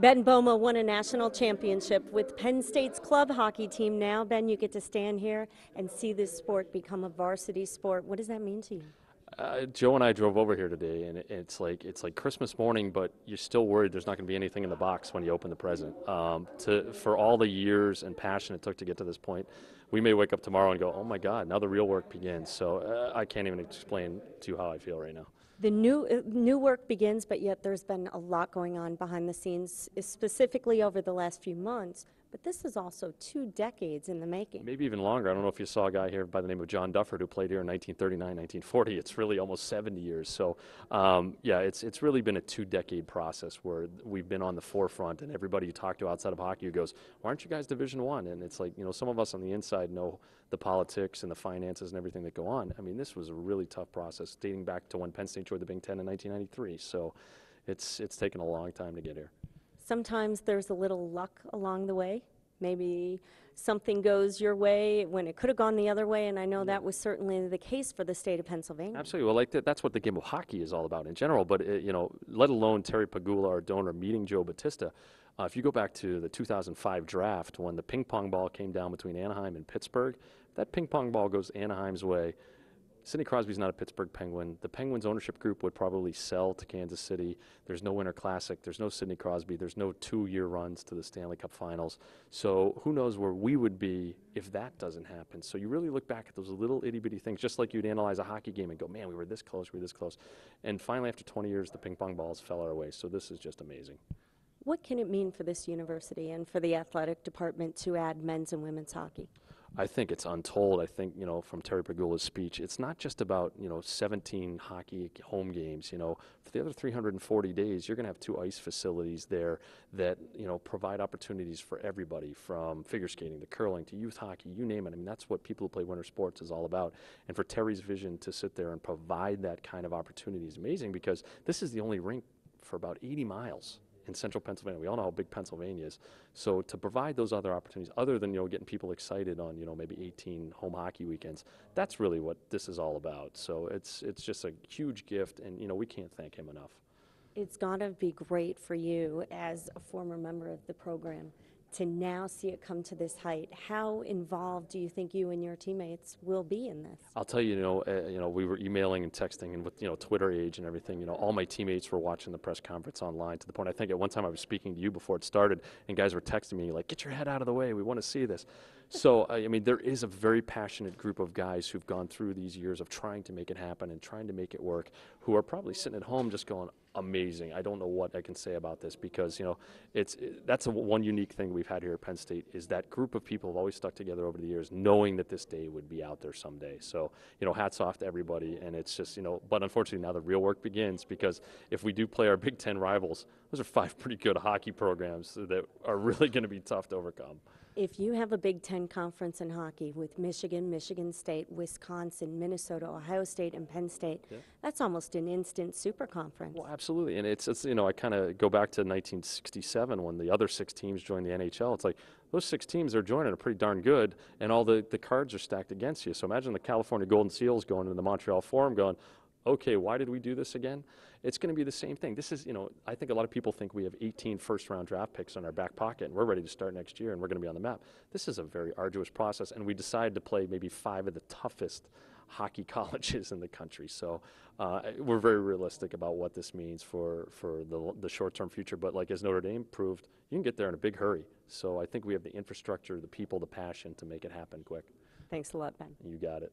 Ben Bouma won a national championship with Penn State's club hockey team. Now, Ben, you get to stand here and see this sport become a varsity sport. What does that mean to you? Joe and I drove over here today, and it's like Christmas morning, but you're still worried there's not going to be anything in the box when you open the present. For all the years and passion it took to get to this point, we may wake up tomorrow and go, "Oh my God, now the real work begins." So I can't even explain to you how I feel right now. The new work begins, but yet there's been a lot going on behind the scenes, specifically over the last few months. But this is also 2 decades in the making. Maybe even longer. I don't know if you saw a guy here by the name of John Dufford who played here in 1939, 1940. It's really almost 70 years. So, yeah, it's really been a 2-decade process where we've been on the forefront, and everybody you talk to outside of hockey who goes, "Why aren't you guys Division I?" And it's like, some of us on the inside know the politics and the finances and everything that go on. I mean, this was a really tough process dating back to when Penn State joined the Big Ten in 1993. So it's taken a long time to get here. Sometimes there's a little luck along the way. Maybe something goes your way when it could have gone the other way, and I know that was certainly the case for the state of Pennsylvania. Absolutely. Well, that's what the game of hockey is all about in general, but, let alone Terry Pagula, our donor, meeting Joe Batista. If you go back to the 2005 draft when the ping pong ball came down between Anaheim and Pittsburgh, if that ping pong ball goes Anaheim's way, Sidney Crosby's not a Pittsburgh Penguin. The Penguins ownership group would probably sell to Kansas City. There's no Winter Classic. There's no Sidney Crosby. There's no 2-year runs to the Stanley Cup Finals. So who knows where we would be if that doesn't happen. So you really look back at those little itty-bitty things, just like you'd analyze a hockey game and go, man, we were this close, we were this close. And finally, after 20 years, the ping pong balls fell our way. So this is just amazing. What can it mean for this university and for the athletic department to add men's and women's hockey? I think it's untold. I think, from Terry Pagula's speech, it's not just about, 17 hockey home games. For the other 340 days, you're going to have 2 ice facilities there that, provide opportunities for everybody from figure skating to curling to youth hockey, you name it. I mean, that's what people who play winter sports is all about. And for Terry's vision to sit there and provide that kind of opportunity is amazing because this is the only rink for about 80 miles. In central Pennsylvania. We all know how big Pennsylvania is. So to provide those other opportunities, other than, getting people excited on, maybe 18 home hockey weekends, that's really what this is all about. So it's just a huge gift, and, we can't thank him enough. It's got to be great for you as a former member of the program to now see it come to this height. How involved do you think you and your teammates will be in this? I'll tell you, we were emailing and texting, and with Twitter age and everything, all my teammates were watching the press conference online to the point I think at one time I was speaking to you before it started, and guys were texting me like, "Get your head out of the way, we want to see this." So, I mean, there is a very passionate group of guys who've gone through these years of trying to make it happen and trying to make it work, who are probably sitting at home just going, amazing. I don't know what I can say about this because, that's one unique thing we've had here at Penn State is that group of people have always stuck together over the years knowing that this day would be out there someday. So, hats off to everybody, and it's just, but unfortunately now the real work begins because if we do play our Big Ten rivals, those are 5 pretty good hockey programs that are really going to be tough to overcome. If you have a Big Ten conference in hockey with Michigan, Michigan State, Wisconsin, Minnesota, Ohio State, and Penn State, that's almost an instant super conference. Well, absolutely. And it's I kind of go back to 1967 when the other 6 teams joined the NHL. It's like those 6 teams are joining are pretty darn good, and all the cards are stacked against you. So imagine the California Golden Seals going to the Montreal Forum going, okay, why did we do this again? It's going to be the same thing. This is, I think a lot of people think we have 18 first-round draft picks in our back pocket, and we're ready to start next year, and we're going to be on the map. This is a very arduous process, and we decided to play maybe 5 of the toughest hockey colleges in the country. So we're very realistic about what this means for the short-term future. But like as Notre Dame proved, you can get there in a big hurry. So I think we have the infrastructure, the people, the passion to make it happen quick. Thanks a lot, Ben. You got it.